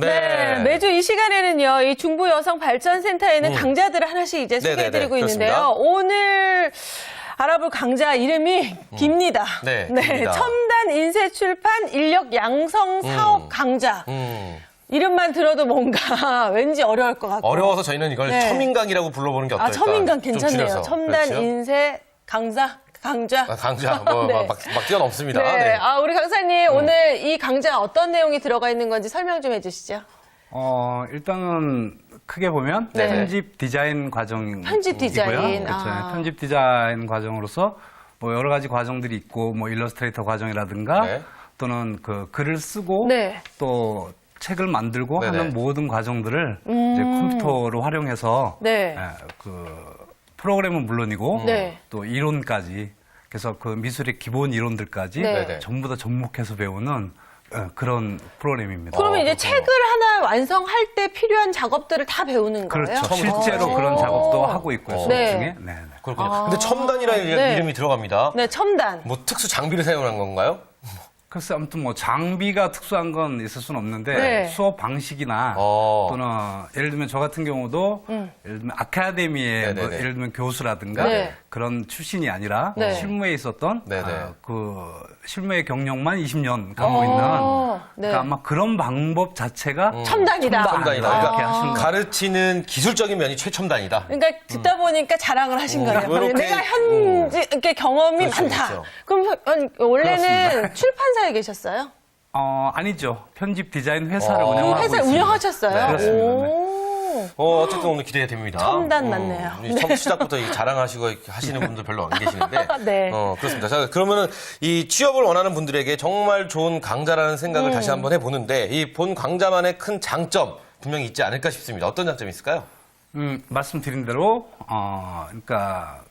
네, 매주 이 시간에는요, 이 중부 여성 발전센터에 있는 강자들을 하나씩 이제 소개해드리고 있는데요. 오늘 알아볼 강자 이름이 깁니다. 네, 네, 깁니다. 첨단 인쇄 출판 인력 양성 사업 강자. 이름만 들어도 뭔가 왠지 어려울 것 같고. 어려워서 저희는 이걸 네. 첨인강이라고 불러보는 게 어떨까? 첨인강 좀 괜찮네요. 줄여서. 첨단 그렇죠? 인쇄 강자. 강자, 네. 막 뛰어넘습니다. 네. 네. 우리 강사님, 오늘 이 강좌 어떤 내용이 들어가 있는 건지 설명 좀 해주시죠. 일단은 크게 보면 네. 편집 디자인 과정이고요. 편집 디자인. 그렇죠. 편집 디자인 과정으로서 뭐 여러 가지 과정들이 있고 뭐 일러스트레이터 과정이라든가 네. 또는 그 글을 쓰고 네. 또 책을 만들고 네네. 하는 모든 과정들을 이제 컴퓨터로 활용해서 네. 그 프로그램은 물론이고 네. 또 이론까지 그래서 그 미술의 기본 이론들까지 네. 네네. 전부 다 접목해서 배우는 그런 프로그램입니다. 그러면 이제 그렇구나. 책을 하나 완성할 때 필요한 작업들을 다 배우는 거예요? 그렇죠. 실제로 그런 작업도 하고 있고요. 수업 네. 중에. 네. 그렇군요. 근데 첨단이라는 네. 이름이 들어갑니다. 네, 첨단. 뭐 특수 장비를 사용한 건가요? 글쎄 아무튼 뭐 장비가 특수한 건 있을 수는 없는데 네. 수업 방식이나 또는 예를 들면 저 같은 경우도 예를 들면 아카데미의 뭐 네네네. 예를 들면 교수라든가 네. 그런 출신이 아니라 네. 실무에 있었던 네네. 그 실무의 경력만 20년 갖고 있는 네. 그러니까 아마 그런 방법 자체가 첨단이다. 첨단이다. 이렇게 그러니까 하시는 거예요. 가르치는 기술적인 면이 최첨단이다. 그러니까 듣다 보니까 자랑을 하신 거예요. 이렇게, 내가 현재 이렇게 경험이 그렇죠, 많다. 그렇죠. 그럼 원래는 그렇습니다. 출판사에 계셨어요? 아니죠. 편집 디자인 회사를 그 운영하고 회사를 있습니다. 운영하셨어요? 네, 그렇습니다. 오. 어쨌든 오늘 기대가 됩니다. 첨단 맞네요. 처음 시작부터 이렇게 자랑하시고 이렇게 하시는 분들 별로 안 계시는데. 네. 그렇습니다. 자, 그러면은 이 취업을 원하는 분들에게 정말 좋은 강좌라는 생각을 다시 한번 해보는데 이 본 강좌만의 큰 장점 분명히 있지 않을까 싶습니다. 어떤 장점이 있을까요? 말씀드린 대로 그러니까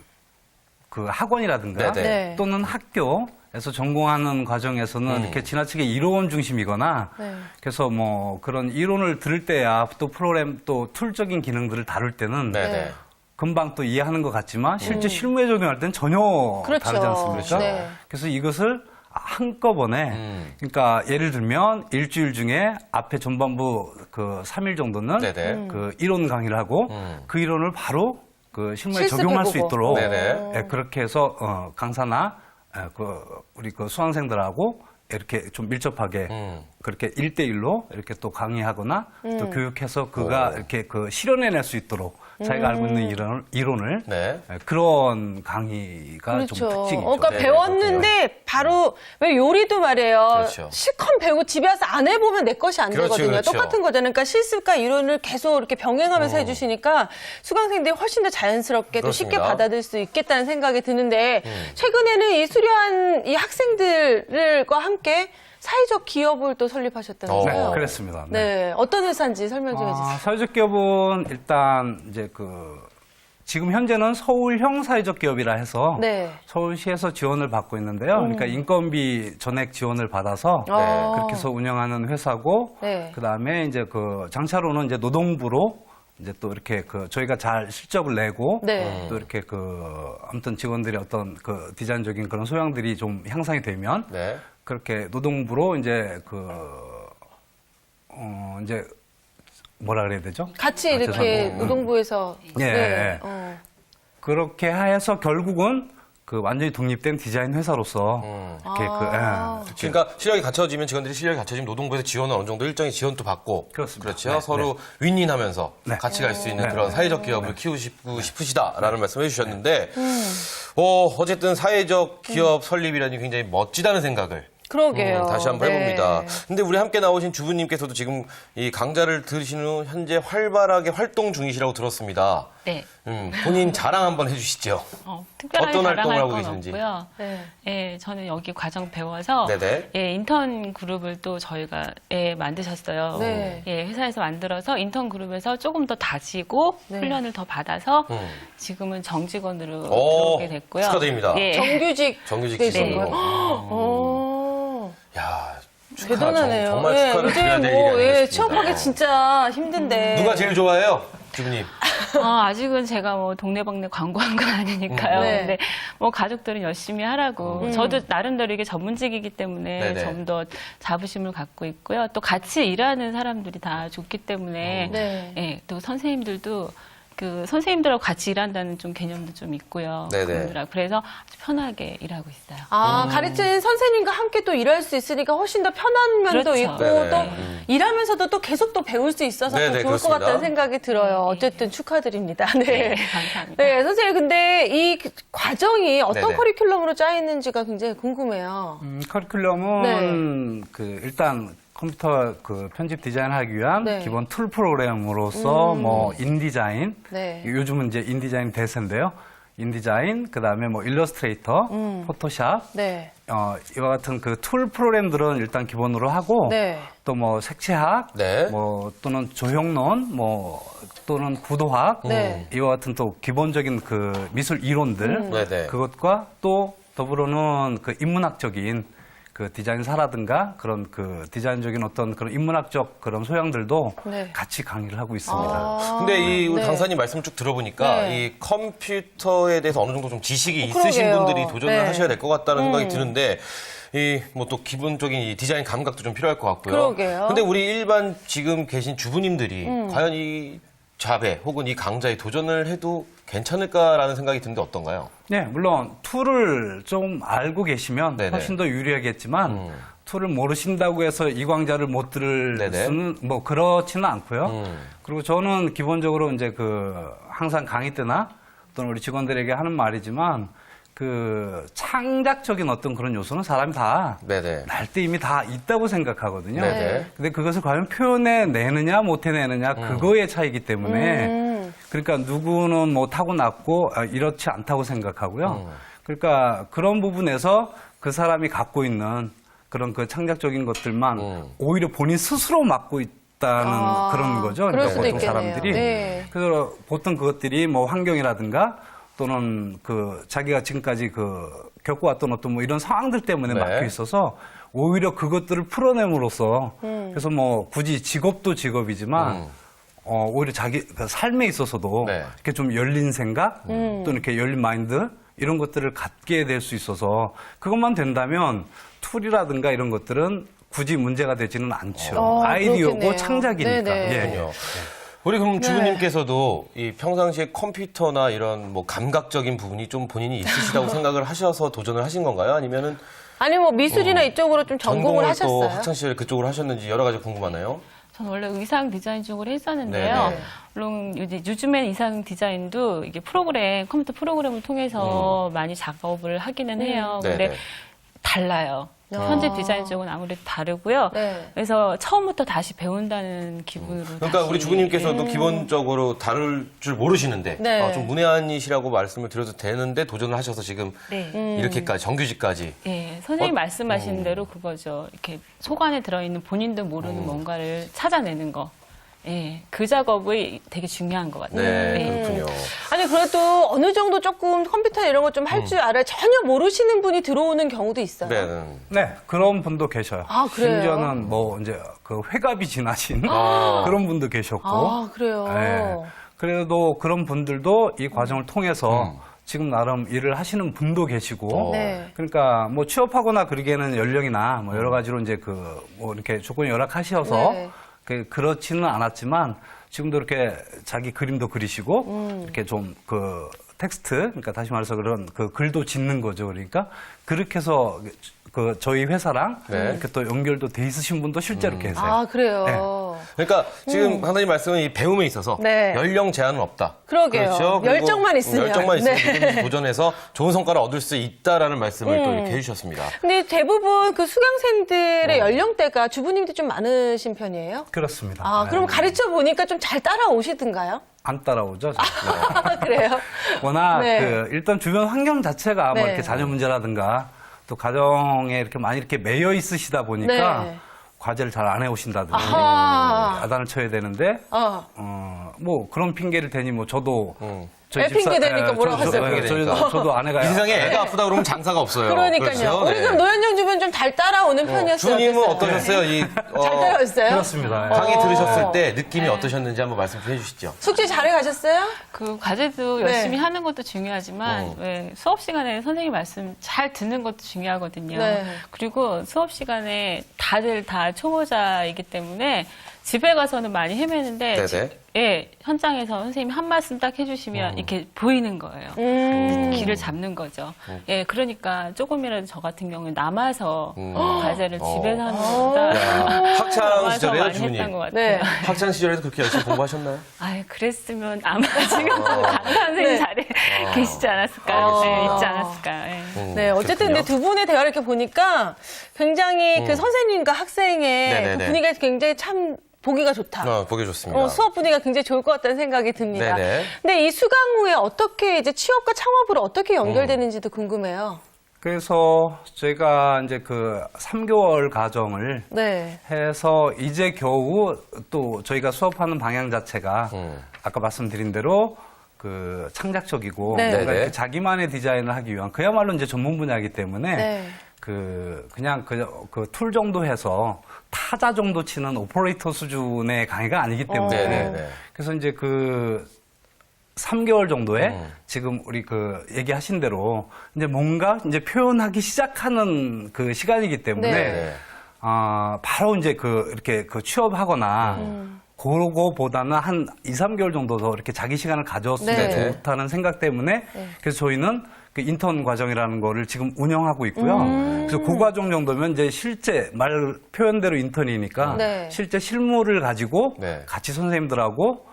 그 학원이라든가 네네. 네. 또는 학교에서 전공하는 과정에서는 이렇게 지나치게 이론 중심이거나 네. 그래서 뭐 그런 이론을 들을 때야 또 프로그램 또 툴적인 기능들을 다룰 때는 네네. 금방 또 이해하는 것 같지만 실제 실무에 적용할 때는 전혀 그렇죠. 다르지 않습니까? 네. 그래서 이것을 한꺼번에 그러니까 예를 들면 일주일 중에 앞에 전반부 그 3일 정도는 네네. 그 이론 강의를 하고 그 이론을 바로 그 실무에 실습해보고. 적용할 수 있도록 네네. 그렇게 해서 강사나 그 우리 그 수강생들하고 이렇게 좀 밀접하게 그렇게 1대1로 이렇게 또 강의하거나 또 교육해서 그가 이렇게 그 실현해낼 수 있도록 자기가 알고 있는 이론을 네. 그런 강의가 그렇죠. 좀 특징이죠. 그러니까 네, 배웠는데 바로 왜 요리도 말이에요. 그렇죠. 실컷 배우고 집에 와서 안 해보면 내 것이 안 그렇죠, 되거든요. 그렇죠. 똑같은 거잖아요. 그러니까 실습과 이론을 계속 이렇게 병행하면서 해주시니까 수강생들이 훨씬 더 자연스럽게 또 쉽게 그렇습니다. 받아들일 수 있겠다는 생각이 드는데 최근에는 이 수료한 이 학생들과 함께 사회적 기업을 또 설립하셨다면서요? 네, 그렇습니다. 네, 어떤 회사인지 설명 좀 해주세요. 사회적 기업은 일단 이제 지금 현재는 서울형 사회적 기업이라 해서 네. 서울시에서 지원을 받고 있는데요. 그러니까 인건비 전액 지원을 받아서 그렇게 해서 운영하는 회사고, 네. 그 다음에 이제 그 장차로는 이제 노동부로 이제 또 이렇게 저희가 잘 실적을 내고 네. 또 이렇게 아무튼 직원들이 어떤 그 디자인적인 그런 소양들이 좀 향상이 되면 네. 그렇게 노동부로 이제 이제 뭐라 그래야 되죠? 같이 이렇게 죄송합니다. 노동부에서 예. 그렇게 해서 결국은 그 완전히 독립된 디자인 회사로서 이렇게 그러니까 실력이 갖춰지면 직원들이 실력이 갖춰지면 노동부에서 지원을 어느 정도 일정의 지원도 받고 그렇습니다. 그렇죠. 네, 서로 윈윈하면서 네. 같이 갈 수 있는 네. 그런 사회적 기업을 키우고 싶으시다라는 말씀을 해주셨는데 어쨌든 사회적 기업 설립이라니 굉장히 멋지다는 생각을 그러게요. 다시 한번 네. 해봅니다. 근데 우리 함께 나오신 주부님께서도 지금 이 강좌를 들으신 후 현재 활발하게 활동 중이시라고 들었습니다. 네. 본인 자랑 한번 해주시죠. 특별하게 어떤 활동을 자랑할 하고 건 계시는지. 없고요. 네. 예, 저는 여기 과정 배워서 네네. 예, 인턴 그룹을 또 저희가 만드셨어요. 네. 예, 회사에서 만들어서 인턴 그룹에서 조금 더 다지고 네. 훈련을 더 받아서 지금은 정직원으로 오, 들어오게 됐고요. 축하드립니다. 예. 정규직 정규직 되신 네. 거예요? 오. 야, 대단하네요. 정말 축하를 이제 드려야 될 일이 뭐 아닌가 싶습니다. 취업하기 진짜 힘든데. 누가 제일 좋아해요? 주부님. 아직은 제가 뭐 동네방네 광고한 건 아니니까요. 네. 근데 뭐 가족들은 열심히 하라고. 저도 나름대로 이게 전문직이기 때문에 네네. 좀 더 자부심을 갖고 있고요. 또 같이 일하는 사람들이 다 좋기 때문에 네. 예, 또 선생님들도 그 선생님들하고 같이 일한다는 좀 개념도 좀 있고요. 네네. 그분들하고. 그래서 아주 편하게 일하고 있어요. 가르치는 선생님과 함께 또 일할 수 있으니까 훨씬 더 편한 면도 그렇죠. 있고 네네. 또 일하면서도 또 계속 또 배울 수 있어서 네네, 더 좋을 그렇습니다. 것 같다는 생각이 들어요. 어쨌든 축하드립니다. 네. 네, 감사합니다. 네, 선생님 근데 이 과정이 어떤 네네. 커리큘럼으로 짜 있는지가 굉장히 궁금해요. 커리큘럼은 그 일단 컴퓨터 그 편집 디자인하기 위한 네. 기본 툴 프로그램으로서 뭐 인디자인, 네. 요즘은 이제 인디자인 대세인데요. 인디자인, 그 다음에 뭐 일러스트레이터, 포토샵, 네. 이와 같은 그 툴 프로그램들은 일단 기본으로 하고 네. 또 뭐 색채학, 네. 뭐 또는 조형론, 뭐 또는 구도학, 네. 이와 같은 또 기본적인 그 미술 이론들 네네. 그것과 또 더불어는 그 인문학적인 그 디자인사라든가 그런 그 디자인적인 어떤 그런 인문학적 그런 소양들도 네. 같이 강의를 하고 있습니다. 근데 이 우리 네. 강사님 말씀 쭉 들어보니까 네. 이 컴퓨터에 대해서 어느 정도 좀 지식이 있으신 그러게요. 분들이 도전을 네. 하셔야 될 것 같다는 생각이 드는데 이 뭐 또 기본적인 이 디자인 감각도 좀 필요할 것 같고요. 그러게요. 근데 우리 일반 지금 계신 주부님들이 과연 이 잡에 혹은 이 강좌에 도전을 해도 괜찮을까라는 생각이 드는데 어떤가요? 네, 물론 툴을 좀 알고 계시면 네네. 훨씬 더 유리하겠지만 툴을 모르신다고 해서 이 강좌를 못 들을 네네. 수는 뭐 그렇지는 않고요. 그리고 저는 기본적으로 이제 그 항상 강의 때나 또는 우리 직원들에게 하는 말이지만 그 창작적인 어떤 그런 요소는 사람이 다 네네. 날 때 이미 다 있다고 생각하거든요. 네네. 근데 그것을 과연 표현해내느냐 못해내느냐 그거의 차이기 때문에 그러니까 누구는 뭐 타고났고 이렇지 않다고 생각하고요. 그러니까 그런 부분에서 그 사람이 갖고 있는 그런 그 창작적인 것들만 오히려 본인 스스로 맡고 있다는 그런 거죠. 그럴 그러니까 수도 보통 있겠네요. 사람들이. 네. 그래서 보통 그것들이 뭐 환경이라든가 또는 그 자기가 지금까지 그 겪어왔던 어떤 뭐 이런 상황들 때문에 네. 막혀 있어서 오히려 그것들을 풀어냄으로써 그래서 뭐 굳이 직업도 직업이지만 오히려 자기 그 삶에 있어서도 네. 이렇게 좀 열린 생각 또 이렇게 열린 마인드 이런 것들을 갖게 될 수 있어서 그것만 된다면 툴이라든가 이런 것들은 굳이 문제가 되지는 않죠. 아이디어고 그렇겠네요. 창작이니까. 네네. 예. 그렇군요. 우리 그럼 주부님께서도 이 평상시에 컴퓨터나 이런 뭐 감각적인 부분이 좀 본인이 있으시다고 생각을 하셔서 도전을 하신 건가요? 아니면은 아니 뭐 미술이나 이쪽으로 좀 전공을 또 하셨어요? 학창 시절 그쪽으로 하셨는지 여러 가지 궁금하네요. 저는 원래 의상 디자인 쪽으로 했었는데요. 네네. 물론 이제 요즘엔 의상 디자인도 이게 컴퓨터 프로그램을 통해서 많이 작업을 하기는 해요. 네네. 근데 달라요. 현재 디자인 쪽은 아무래도 다르고요. 네. 그래서 처음부터 다시 배운다는 기분으로. 그러니까 다시, 우리 주부님께서도 기본적으로 다룰 줄 모르시는데 네. 좀 문외한이시라고 말씀을 드려도 되는데 도전을 하셔서 지금 네. 이렇게까지 정규직까지. 예, 선생님 말씀하신 대로 그거죠. 이렇게 속 안에 들어있는 본인도 모르는 뭔가를 찾아내는 거. 예, 그 작업이 되게 중요한 것 같아요. 네, 그렇군요. 아니 그래도 어느 정도 조금 컴퓨터 이런 거 좀 할 줄 알아야 전혀 모르시는 분이 들어오는 경우도 있어요. 네. 네, 그런 분도 계셔요. 아, 그래요? 심지어는 뭐 이제 그 회갑이 지나신 그런 분도 계셨고. 아 그래요. 네. 그래도 그런 분들도 이 과정을 통해서 지금 나름 일을 하시는 분도 계시고. 네. 그러니까 뭐 취업하거나 그러기에는 연령이나 뭐 여러 가지로 이제 그 뭐 이렇게 조건이 열악하셔서 네. 그렇지는 않았지만 지금도 이렇게 자기 그림도 그리시고 이렇게 좀 그 텍스트, 그러니까 다시 말해서 그런 그 글도 짓는 거죠. 그러니까 그렇게 해서 그 저희 회사랑 네. 이렇게 또 연결도 돼 있으신 분도 실제로 계세요. 아 그래요. 네. 그러니까 지금 강사님 말씀은 이 배움에 있어서 네. 연령 제한은 없다. 그러게요. 그렇죠? 그리고 열정만 있으면. 열정만 있으면 네. 누구든지 도전해서 좋은 성과를 얻을 수 있다라는 말씀을 또 이렇게 해주셨습니다. 근데 대부분 그 수강생들의 연령대가 주부님도 좀 많으신 편이에요? 그렇습니다. 아 네. 그럼 가르쳐 보니까 좀 잘 따라오시던가요? 안 따라오죠. 그래요? 워낙 네. 그 일단 주변 환경 자체가 네. 뭐 이렇게 자녀 문제라든가 또 가정에 이렇게 많이 이렇게 매여 있으시다 보니까 네. 과제를 잘 안 해오신다든지 아하. 야단을 쳐야 되는데 어. 뭐 그런 핑계를 대니 뭐 저도 저희 애 핑계 대니까 뭐라고 하세요? 저도 아내가 이 세상에 애가 아프다 그러면 장사가 없어요. 그러니까요. 그렇죠? 우리 네. 그럼 노현정 주부는 좀 잘 따라오는 편이었어요. 주부님은 어땠어요? 어떠셨어요? 잘 따라왔어요? 그렇습니다. 강의 들으셨을 때 느낌이 어떠셨는지 한번 말씀 좀 해주시죠. 숙제 잘해 가셨어요? 그 과제도 네. 열심히 하는 것도 중요하지만 왜 수업 시간에 선생님 말씀 잘 듣는 것도 중요하거든요. 네. 그리고 수업 시간에 다들 다 초보자이기 때문에 집에 가서는 많이 헤매는데 네네. 예, 현장에서 선생님이 한 말씀 딱 해주시면 이렇게 보이는 거예요. 길을 잡는 거죠. 예, 그러니까 조금이라도 저 같은 경우는 남아서 과제를 집에서 하는 것보다 학창 남아서 시절에요, 많이 주부님? 했던 것 같아요. 네. 학창 시절에도 그렇게 열심히 공부하셨나요? 아유, 그랬으면 아마 지금 강사 선생님 자리에 계시지 않았을까요? 네, 있지 않았을까요? 예. 네, 어쨌든 근데 두 분의 대화를 이렇게 보니까 굉장히 그 선생님과 학생의 네네네. 그 분위기가 굉장히 참 보기가 좋다. 보기 좋습니다. 수업 분위기가 굉장히 좋을 것 같다는 생각이 듭니다. 네네. 근데 이 수강 후에 어떻게 이제 취업과 창업으로 어떻게 연결되는지도 궁금해요. 그래서 제가 이제 그 3개월 과정을 네. 해서 이제 겨우 또 저희가 수업하는 방향 자체가 아까 말씀드린 대로 그 창작적이고 네. 뭔가 네네. 이렇게 자기만의 디자인을 하기 위한 그야말로 이제 전문 분야이기 때문에 네. 그냥 그 툴 정도 해서 타자 정도 치는 오퍼레이터 수준의 강의가 아니기 때문에 네네네. 그래서 이제 그 3개월 정도에 지금 우리 그 얘기하신 대로 이제 뭔가 이제 표현하기 시작하는 그 시간이기 때문에 네. 바로 이제 그 이렇게 그 취업하거나 그거보다는 한 2, 3개월 정도 더 이렇게 자기 시간을 가졌으면 네. 좋다는 생각 때문에 그래서 저희는 그 인턴 과정이라는 거를 지금 운영하고 있고요. 그래서 그 과정 정도면 이제 실제 말 표현대로 인턴이니까 네. 실제 실무를 가지고 네. 같이 선생님들하고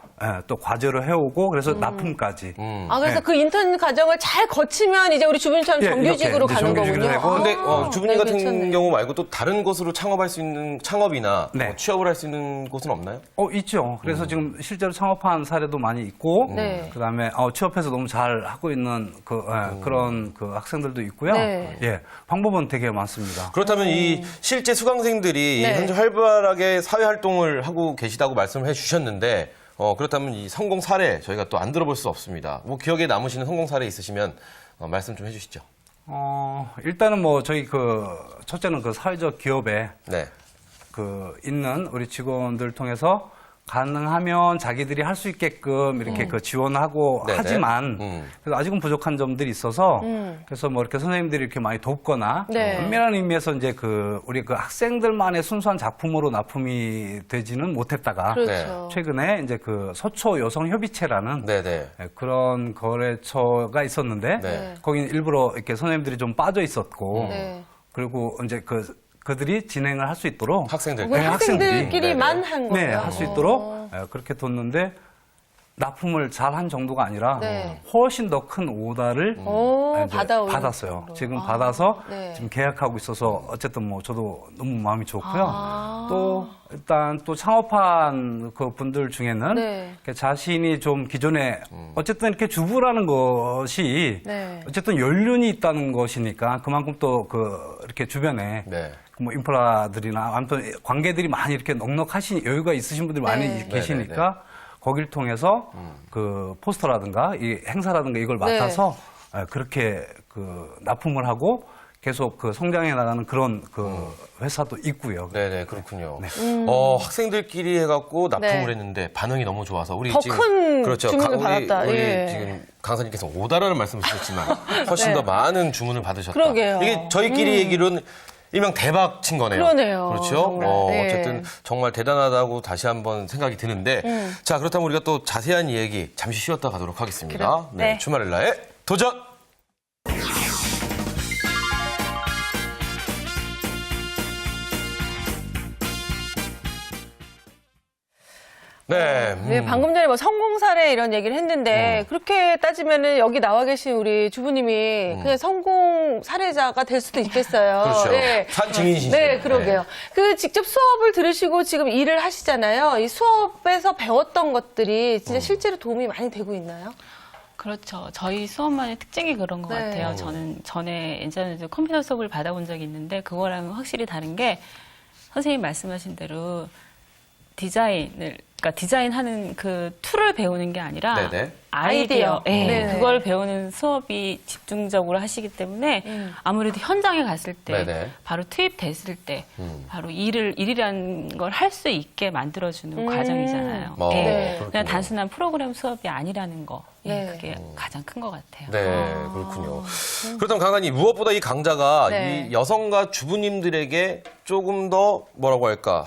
또 과제를 해오고 그래서 납품까지. 그래서 그 인턴 과정을 잘 거치면 이제 우리 주부님처럼 예, 정규직으로 이렇게 이제 가는 정규직으로 거군요. 되고. 근데 주부님 네, 같은 괜찮네. 경우 말고 또 다른 곳으로 창업할 수 있는 창업이나 네. 취업을 할 수 있는 곳은 없나요? 있죠. 그래서 지금 실제로 창업한 사례도 많이 있고, 네. 그다음에 취업해서 너무 잘 하고 있는 그런 그 학생들도 있고요. 네. 예, 방법은 되게 많습니다. 그렇다면 이 실제 수강생들이 네. 현재 활발하게 사회 활동을 하고 계시다고 말씀을 해주셨는데 그렇다면 이 성공 사례 저희가 또 안 들어볼 수 없습니다. 뭐 기억에 남으시는 성공 사례 있으시면 말씀 좀 해주시죠. 일단은 뭐 저희 첫째는 그 사회적 기업에 네. 있는 우리 직원들 통해서 가능하면 자기들이 할 수 있게끔 이렇게 그 지원하고 네네. 하지만 그래서 아직은 부족한 점들이 있어서 그래서 뭐 이렇게 선생님들이 이렇게 많이 돕거나 네. 엄밀한 의미에서 이제 우리 그 학생들만의 순수한 작품으로 납품이 되지는 못했다가 그렇죠. 최근에 이제 그 서초 여성협의체라는 네네. 그런 거래처가 있었는데 네. 거기는 일부러 이렇게 선생님들이 좀 빠져 있었고 네. 그리고 이제 그들이 진행을 할 수 있도록 학생들. 뭐 네, 학생들끼리만 네네. 한 거예요. 네, 할 수 있도록 그렇게 뒀는데 납품을 잘 한 정도가 아니라 네. 훨씬 더 큰 오다를 이제 받았어요. 지금 받아서 네. 지금 계약하고 있어서 어쨌든 뭐 저도 너무 마음이 좋고요. 또 일단 또 창업한 그 분들 중에는 네. 이렇게 자신이 좀 기존에 어쨌든 이렇게 주부라는 것이 네. 어쨌든 연륜이 있다는 것이니까 그만큼 또 이렇게 주변에 네. 뭐 인프라들이나 아무튼 관계들이 많이 이렇게 넉넉하신 여유가 있으신 분들이 많이 네. 계시니까 거기를 통해서 그 포스터라든가 이 행사라든가 이걸 맡아서 그렇게 납품을 하고 계속 성장해 나가는 그런 회사도 있고요. 네네, 그렇군요. 학생들끼리 해갖고 납품을 네. 했는데 반응이 너무 좋아서 우리 더 지금 큰 그렇죠. 주문을 우리 받았다. 예. 지금 강사님께서 오다라는 말씀을 주셨지만 훨씬 네. 더 많은 주문을 받으셨다. 그러게요. 이게 저희끼리 얘기로는 일명 대박 친 거네요. 그러네요, 그렇죠. 정말. 네. 어쨌든 정말 대단하다고 다시 한번 생각이 드는데 자, 그렇다면 우리가 또 자세한 이야기 잠시 쉬었다 가도록 하겠습니다. 네, 네. 주말을 나의 도전! 네. 네, 방금 전에 뭐 성공 사례 이런 얘기를 했는데 그렇게 따지면은 여기 나와 계신 우리 주부님이 그냥 성공 사례자가 될 수도 있겠어요. 그렇죠. 네. 산 증인이시죠. 네, 그러게요. 그 직접 수업을 들으시고 지금 일을 하시잖아요. 이 수업에서 배웠던 것들이 진짜 실제로 도움이 많이 되고 있나요? 그렇죠. 저희 수업만의 특징이 그런 것 네. 같아요. 저는 전에 예전에 컴퓨터 수업을 받아본 적이 있는데 그거랑은 확실히 다른 게 선생님 말씀하신 대로 디자인을 그러니까 디자인하는 그 툴을 배우는 게 아니라 네네. 아이디어, 예, 네네. 그걸 배우는 수업이 집중적으로 하시기 때문에 아무래도 현장에 갔을 때 네네. 바로 투입됐을 때 바로 일이라는 걸 할 수 있게 만들어주는 과정이잖아요. 예, 네. 그렇군요. 그냥 단순한 프로그램 수업이 아니라는 거, 네. 그게 가장 큰 것 같아요. 네, 그렇군요. 그렇다면 강사님, 무엇보다 이 강좌가 네. 이 여성과 주부님들에게 조금 더 뭐라고 할까,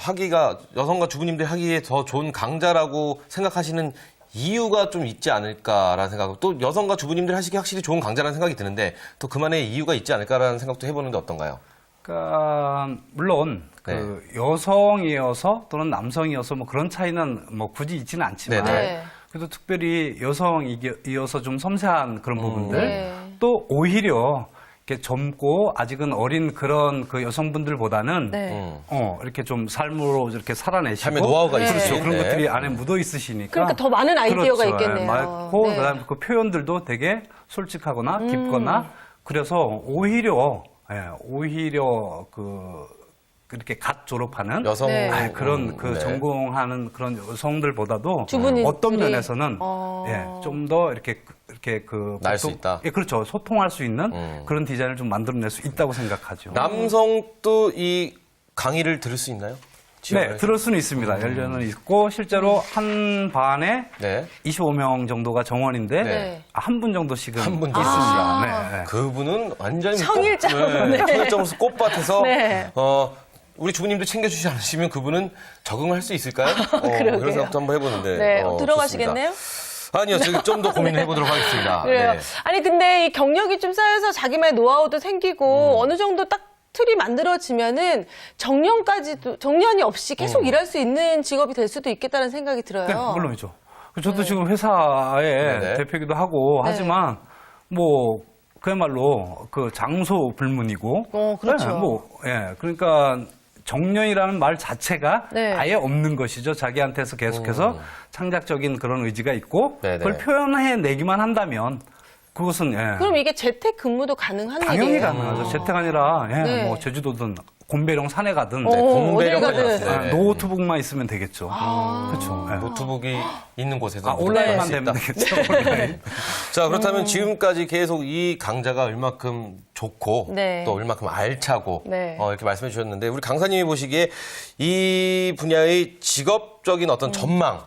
여성과 주부님들 하기에 더 좋은 강좌라고 생각하시는 이유가 좀 있지 않을까라는 생각, 또 여성과 주부님들 하시기 확실히 좋은 강좌라는 생각이 드는데 또 그만의 이유가 있지 않을까라는 생각도 해보는데 어떤가요? 그러니까 물론 그 여성이어서 또는 남성이어서 뭐 그런 차이는 뭐 굳이 있지는 않지만 네네. 그래도 특별히 여성이어서 좀 섬세한 그런 부분들 네. 또 오히려 이렇게 젊고 아직은 어린 그런 그 여성분들보다는 네. 이렇게 좀 삶으로 이렇게 살아내시고 삶의 노하우가 그렇죠. 있으신, 그런 네. 것들이 안에 묻어 있으시니까 그러니까 더 많은 아이디어가 그렇죠. 있겠네요. 많고 네. 그다음에 그 표현들도 되게 솔직하거나 깊거나 그래서 오히려 그렇게 갓 졸업하는 여성 네. 그런 그 네. 전공하는 그런 여성들보다도 주부님들이? 어떤 면에서는 어. 좀 더 이렇게 그 나을 수 보통- 있다. 예, 그렇죠. 소통할 수 있는 그런 디자인을 좀 만들어낼 수 있다고 생각하죠. 남성도 이 강의를 들을 수 있나요? 네, 지원을 들을 수는 있습니다. 열려는 있고 실제로 한 반에 네. 25명 정도가 정원인데 네. 한 분 정도씩은 한 분 있습니다. 네. 그분은 완전히 청일점. 네. 청일점에서 꽃밭에서 네. 우리 주부님도 챙겨주지 않으시면 그분은 적응할 수 있을까요? 그러게요. 그런 생각도 한번 해보는데. 네, 좋습니다. 들어가시겠네요? 아니요, 지금 좀 더 고민을 해보도록 하겠습니다. 그래요. 네. 아니 근데 이 경력이 좀 쌓여서 자기만의 노하우도 생기고 어느 정도 딱 틀이 만들어지면은 정년이 없이 계속 일할 수 있는 직업이 될 수도 있겠다는 생각이 들어요. 네, 물론이죠. 저도 지금 회사의 네네. 대표이기도 하고 네. 하지만 뭐 그야말로 그 장소 불문이고 그렇죠. 그러니까 정년이라는 말 자체가 네. 아예 없는 것이죠. 자기한테서 계속해서 창작적인 그런 의지가 있고 네네. 그걸 표현해내기만 한다면 그것은 그럼 이게 재택 근무도 가능한 당연히 일이에요? 가능하죠. 재택 아니라 네. 뭐 제주도든 곤배령 산에 가든 어딜 공배령 가든. 네. 노트북만 있으면 되겠죠. 그렇죠. 노트북이 있는 곳에서 온라인만 할수 되면 있다. 되겠죠. 온라인. 자, 그렇다면 지금까지 계속 이 강좌가 얼마큼 좋고 네. 또 얼마큼 알차고 네. 이렇게 말씀해 주셨는데 우리 강사님이 보시기에 이 분야의 직업적인 어떤 전망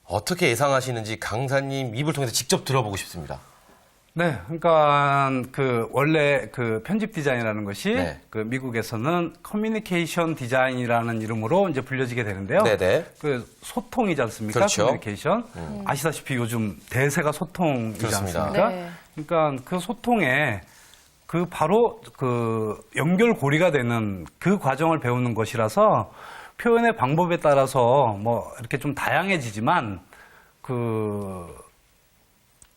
어떻게 예상하시는지 강사님 입을 통해서 직접 들어보고 싶습니다. 네, 그러니까 그 원래 그 편집 디자인이라는 것이 네. 그 미국에서는 커뮤니케이션 디자인이라는 이름으로 이제 불려지게 되는데요. 네네. 그 소통이지 않습니까? 그렇죠. 커뮤니케이션. 아시다시피 요즘 대세가 소통이지 그렇습니다. 않습니까? 네. 그러니까 그 소통에 그 바로 그 연결고리가 되는 그 과정을 배우는 것이라서 표현의 방법에 따라서 뭐 이렇게 좀 다양해지지만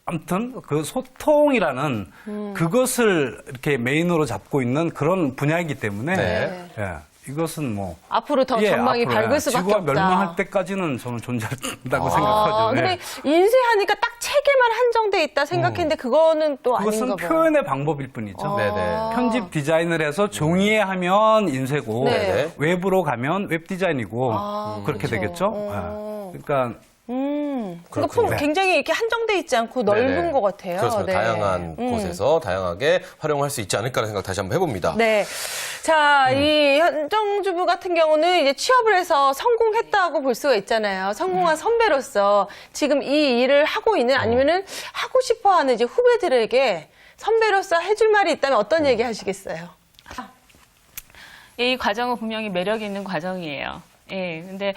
아무튼 그 소통이라는 그것을 이렇게 메인으로 잡고 있는 그런 분야이기 때문에 네. 이것은 뭐 앞으로 더 전망이 앞으로, 밝을 수밖에 지구가 없다. 멸망할 때까지는 저는 존재한다고 생각하죠. 근데 네. 인쇄하니까 딱 책에만 한정돼 있다 생각했는데 그거는 또 그것은 아닌가 봐요. 표현의 방법일 뿐이죠. 네네. 편집 디자인을 해서 종이에 하면 인쇄고 네. 웹으로 가면 웹 디자인이고 그렇게 그렇죠. 되겠죠. 그러니까 그러니까 그렇군요. 굉장히 이렇게 한정돼 있지 않고 넓은 네네. 것 같아요. 그렇습니다. 네. 다양한 곳에서 다양하게 활용할 수 있지 않을까라는 생각 다시 한번 해봅니다. 네. 자, 이 현정주부 같은 경우는 이제 취업을 해서 성공했다고 볼 수가 있잖아요. 성공한 선배로서 지금 이 일을 하고 있는 아니면은 하고 싶어 하는 이제 후배들에게 선배로서 해줄 말이 있다면 어떤 얘기 하시겠어요? 이 과정은 분명히 매력 있는 과정이에요. 예, 근데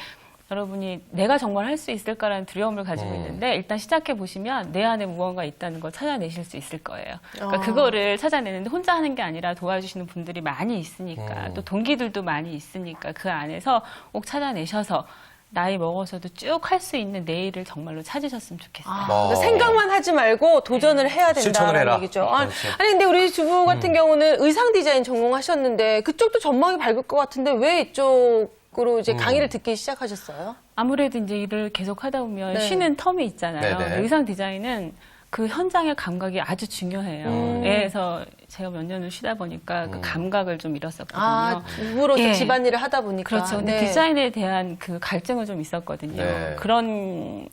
여러분이 내가 정말 할 수 있을까라는 두려움을 가지고 있는데 일단 시작해 보시면 내 안에 무언가 있다는 걸 찾아내실 수 있을 거예요. 그러니까 그거를 찾아내는데 혼자 하는 게 아니라 도와주시는 분들이 많이 있으니까 또 동기들도 많이 있으니까 그 안에서 꼭 찾아내셔서 나이 먹어서도 쭉 할 수 있는 내일을 정말로 찾으셨으면 좋겠어요. 그러니까 생각만 하지 말고 도전을 해야 실천을 해라. 된다는 얘기죠. 그렇지. 아니 근데 우리 주부 같은 경우는 의상 디자인 전공하셨는데 그쪽도 전망이 밝을 것 같은데 왜 이쪽으로 이제 강의를 듣기 시작하셨어요? 아무래도 이제 일을 계속 하다 보면 네. 쉬는 텀이 있잖아요. 네네. 의상 디자인은 그 현장의 감각이 아주 중요해요. 예, 그래서 제가 몇 년을 쉬다 보니까 그 감각을 좀 잃었었거든요. 아, 우로 예. 집안일을 하다 보니까. 그렇죠. 근데 네. 디자인에 대한 그 갈증은 좀 있었거든요. 네. 그런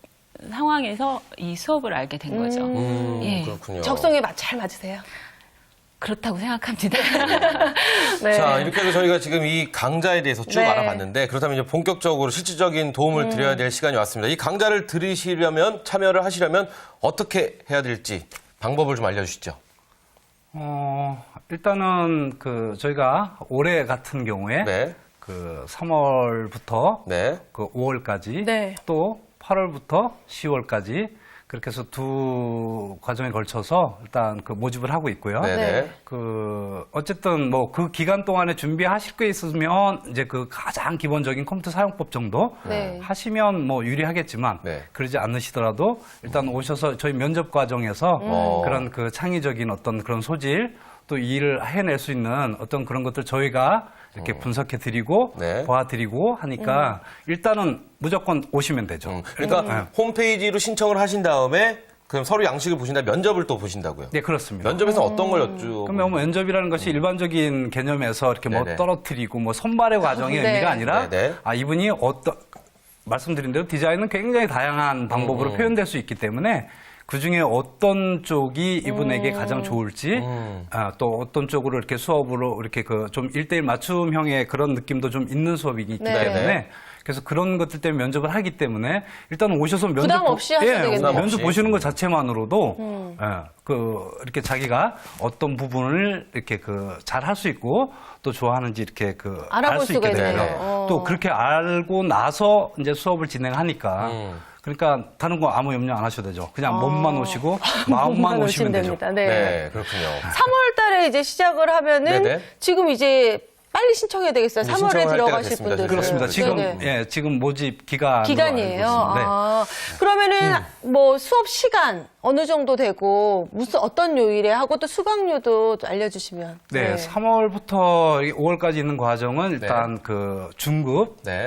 상황에서 이 수업을 알게 된 거죠. 예. 그렇군요. 적성에 잘 맞으세요? 그렇다고 생각합니다. 네. 자, 이렇게 해서 저희가 지금 이 강좌에 대해서 쭉 네. 알아봤는데 그렇다면 이제 본격적으로 실질적인 도움을 드려야 될 시간이 왔습니다. 이 강좌를 들으시려면 참여를 하시려면 어떻게 해야 될지 방법을 좀 알려주시죠. 일단은 그 저희가 올해 같은 경우에 네. 그 3월부터 네. 그 5월까지 네. 또 8월부터 10월까지 그렇게 해서 두 과정에 걸쳐서 일단 그 모집을 하고 있고요. 네. 네. 그 어쨌든 뭐 그 기간 동안에 준비하실 게 있으면 이제 그 가장 기본적인 컴퓨터 사용법 정도 네. 하시면 뭐 유리하겠지만 네. 그러지 않으시더라도 일단 오셔서 저희 면접 과정에서 그런 그 창의적인 어떤 그런 소질 또 이 일을 해낼 수 있는 어떤 그런 것들 저희가 이렇게 분석해 드리고 네. 도와드리고 하니까 일단은 무조건 오시면 되죠. 그러니까 홈페이지로 신청을 하신 다음에 그럼 서류 양식을 보신 다음에 면접을 또 보신다고요? 네, 그렇습니다. 면접에서 어떤 걸 여쭈? 그러면 뭐 면접이라는 것이 일반적인 개념에서 이렇게 뭐 네네. 떨어뜨리고 뭐 선발의 과정의 네. 의미가 아니라 네네. 아 이분이 어떤 말씀드린 대로 디자인은 굉장히 다양한 방법으로 표현될 수 있기 때문에 그 중에 어떤 쪽이 이분에게 가장 좋을지 또 어떤 쪽으로 이렇게 수업으로 이렇게 그 좀 1대1 맞춤형의 그런 느낌도 좀 있는 수업이기 네. 때문에 그래서 그런 것들 때문에 면접을 하기 때문에 일단 오셔서 면접 부담 없이 하셔야 되겠네요. 부담 면접 없이. 보시는 것 자체만으로도 그 이렇게 자기가 어떤 부분을 이렇게 그 잘 할 수 있고 또 좋아하는지 이렇게 그 알아볼 알 수 수가 있게 있네요. 되고요. 또 그렇게 알고 나서 이제 수업을 진행하니까 그러니까 다른 거 아무 염려 안 하셔도 되죠. 그냥 몸만 오시고 마음만 오시면 되죠. 됩니다. 네. 네. 그렇군요. 3월 달에 이제 시작을 하면은 네네. 지금 이제 빨리 신청해야 되겠어요. 이제 3월에 신청할 때가 들어가실 됐습니다. 분들은. 그렇습니다. 지금 네네. 예, 지금 모집 기간으로 기간이에요. 알고 있습니다. 네. 아, 그러면은 뭐 수업 시간 어느 정도 되고 무슨 어떤 요일에 하고 또 수강료도 또 알려주시면. 네, 3월부터 5월까지 있는 과정은 일단 네. 그 중급, 네.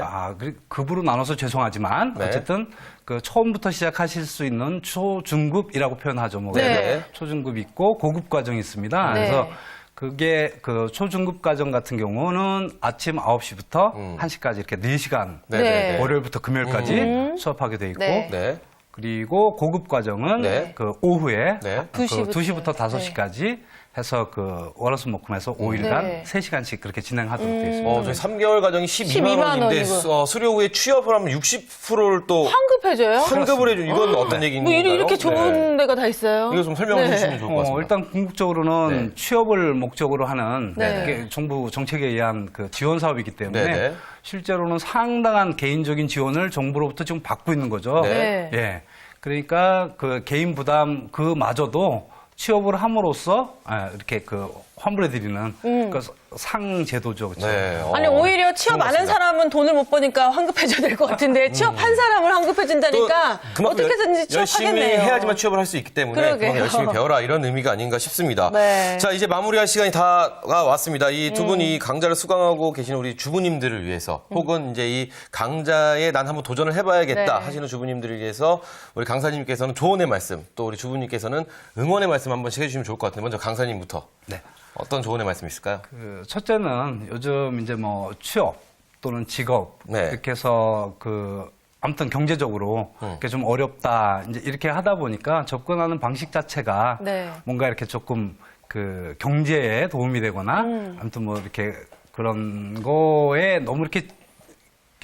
급으로 나눠서 죄송하지만 네. 어쨌든 그 처음부터 시작하실 수 있는 초중급이라고 표현하죠. 뭐 네. 초중급 있고 고급 과정이 있습니다. 네. 그래서 그게 그 초중급 과정 같은 경우는 아침 9시부터 1시까지 이렇게 4시간 네. 월요일부터 금요일까지 수업하게 돼 있고 네. 네. 그리고 고급 과정은 네. 그 오후에 네. 그 2시부터. 2시부터 5시까지 해서 그 월화수목금에서 5일간 네. 3시간씩 그렇게 진행하도록 되어 있습니다. 저희 3개월 과정이 12만 12만 원인데 원이고. 수료 후에 취업을 하면 60%를 또 환급해줘요? 환급을 해준 이건 어떤 얘기인가요? 뭐 이렇게 좋은 네. 데가 다 있어요? 이거 좀 설명해 네. 주시면 좋을 것 같습니다. 일단 궁극적으로는 네. 취업을 목적으로 하는 네. 그게 정부 정책에 의한 그 지원 사업이기 때문에 네, 네. 실제로는 상당한 개인적인 지원을 정부로부터 지금 받고 있는 거죠. 네. 예. 그러니까 그 개인 부담 그마저도 취업을 함으로써 이렇게 그 환불해드리는 그 상제도죠. 그렇죠? 네. 아니 오히려 취업 안 한 맞습니다. 사람은 돈을 못 버니까 환급해줘야 될 것 같은데 취업한 사람을 환급해준다니까 또 그만큼 어떻게든지 열심히 취업하겠네요. 해야지만 취업을 할 수 있기 때문에 그러게요. 그만큼 열심히 배워라 이런 의미가 아닌가 싶습니다. 네. 자 이제 마무리할 시간이 다 왔습니다. 이 두 분이 강좌를 수강하고 계시는 우리 주부님들을 위해서 혹은 이제 이 강좌에 난 한번 도전을 해봐야겠다 네. 하시는 주부님들을 위해서 우리 강사님께서는 조언의 말씀 또 우리 주부님께서는 응원의 말씀 한 번씩 해주시면 좋을 것 같은데 먼저 강사님부터 네. 어떤 조언의 말씀 있을까요? 그 첫째는 요즘 이제 뭐 취업 또는 직업 네. 이렇게 해서 그 아무튼 경제적으로 이렇게 좀 어렵다 이제 이렇게 하다 보니까 접근하는 방식 자체가 네. 뭔가 이렇게 조금 그 경제에 도움이 되거나 아무튼 뭐 이렇게 그런 거에 너무 이렇게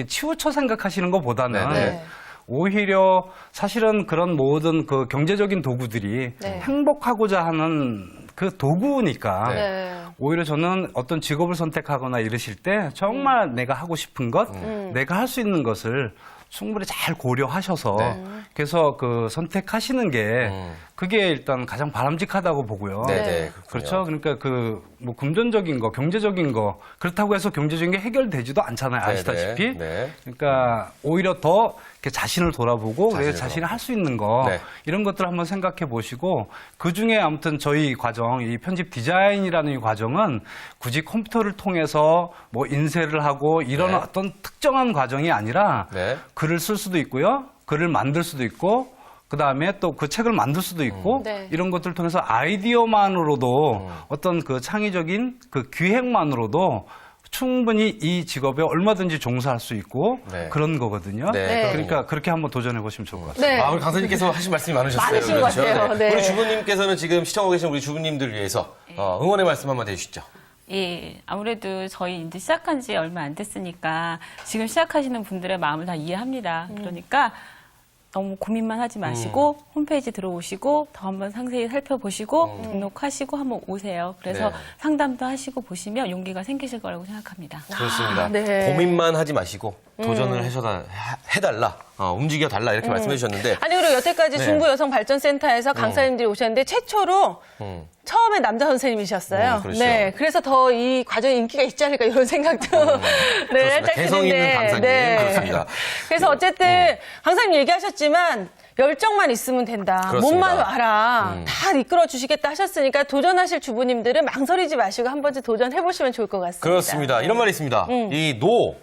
치우쳐 생각하시는 것보다는 네. 오히려 사실은 그런 모든 그 경제적인 도구들이 네. 행복하고자 하는 그 도구니까 네. 오히려 저는 어떤 직업을 선택하거나 이러실 때 정말 내가 하고 싶은 것, 내가 할 수 있는 것을 충분히 잘 고려하셔서 네. 그래서 그 선택하시는 게 그게 일단 가장 바람직하다고 보고요. 네네. 그렇죠. 그러니까 그 뭐 금전적인 거, 경제적인 거 그렇다고 해서 경제적인 게 해결되지도 않잖아요. 아시다시피. 네. 그러니까 오히려 더 이렇게 자신을 돌아보고 내 자신을 자신이 할 수 있는 거 네. 이런 것들을 한번 생각해 보시고 그 중에 아무튼 저희 과정, 이 편집 디자인이라는 이 과정은 굳이 컴퓨터를 통해서 뭐 인쇄를 하고 이런 네. 어떤 특정한 과정이 아니라 네. 글을 쓸 수도 있고요, 글을 만들 수도 있고. 그다음에 또 그 책을 만들 수도 있고 네. 이런 것들을 통해서 아이디어만으로도 어떤 그 창의적인 그 기획만으로도 충분히 이 직업에 얼마든지 종사할 수 있고 네. 그런 거거든요. 네. 그러니까 그렇게 한번 도전해 보시면 좋을 것 같습니다. 네. 우리 강사님께서 하신 말씀이 많으셨어요. 많으신 것 같아요. 네. 우리 주부님께서는 지금 시청하고 계신 우리 주부님들 위해서 응원의 말씀 한번 해주시죠. 예, 아무래도 저희 이제 시작한 지 얼마 안 됐으니까 지금 시작하시는 분들의 마음을 다 이해합니다. 그러니까 너무 고민만 하지 마시고 홈페이지 들어오시고 더 한번 상세히 살펴보시고 등록하시고 한번 오세요. 그래서 네. 상담도 하시고 보시면 용기가 생기실 거라고 생각합니다. 그렇습니다. 네. 고민만 하지 마시고 도전을 해달라, 움직여달라 이렇게 말씀해 주셨는데 아니 그리고 여태까지 네. 중부여성발전센터에서 강사님들이 오셨는데 최초로 처음에 남자 선생님이셨어요. 그렇죠. 네, 그래서 더 이 과정에 인기가 있지 않을까 이런 생각도 네, 살짝 개성 있는 드는데, 강사님. 그렇습니다. 그래서 어쨌든 강사님 얘기하셨지만 열정만 있으면 된다. 그렇습니다. 몸만 와라. 다 이끌어 주시겠다 하셨으니까 도전하실 주부님들은 망설이지 마시고 한 번쯤 도전해 보시면 좋을 것 같습니다. 그렇습니다. 이런 말이 있습니다. 이 노,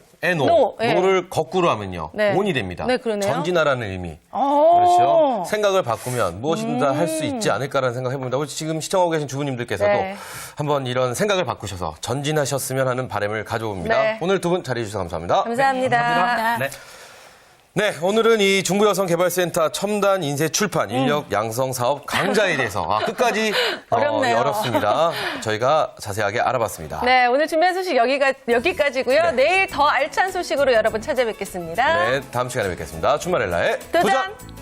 노를 거꾸로 하면요. 네. 온이 됩니다. 네, 그러네요. 전진하라는 의미. 오. 그렇죠. 생각을 바꾸면 무엇이든 다 할 수 있지 않을까라는 생각을 해봅니다. 우리 지금 시청하고 계신 주부님들께서도 네. 한번 이런 생각을 바꾸셔서 전진하셨으면 하는 바람을 가져옵니다. 네. 오늘 두 분 자리해 주셔서 감사합니다. 감사합니다. 네. 네, 오늘은 이 중부여성개발센터 첨단 인쇄 출판 인력 양성 사업 강좌에 대해서 끝까지 어렵네요. 어렵습니다. 저희가 자세하게 알아봤습니다. 네, 오늘 준비한 소식 여기까지고요. 내일 더 알찬 소식으로 여러분 찾아뵙겠습니다. 네, 다음 시간에 뵙겠습니다. 주말엘라의 도전!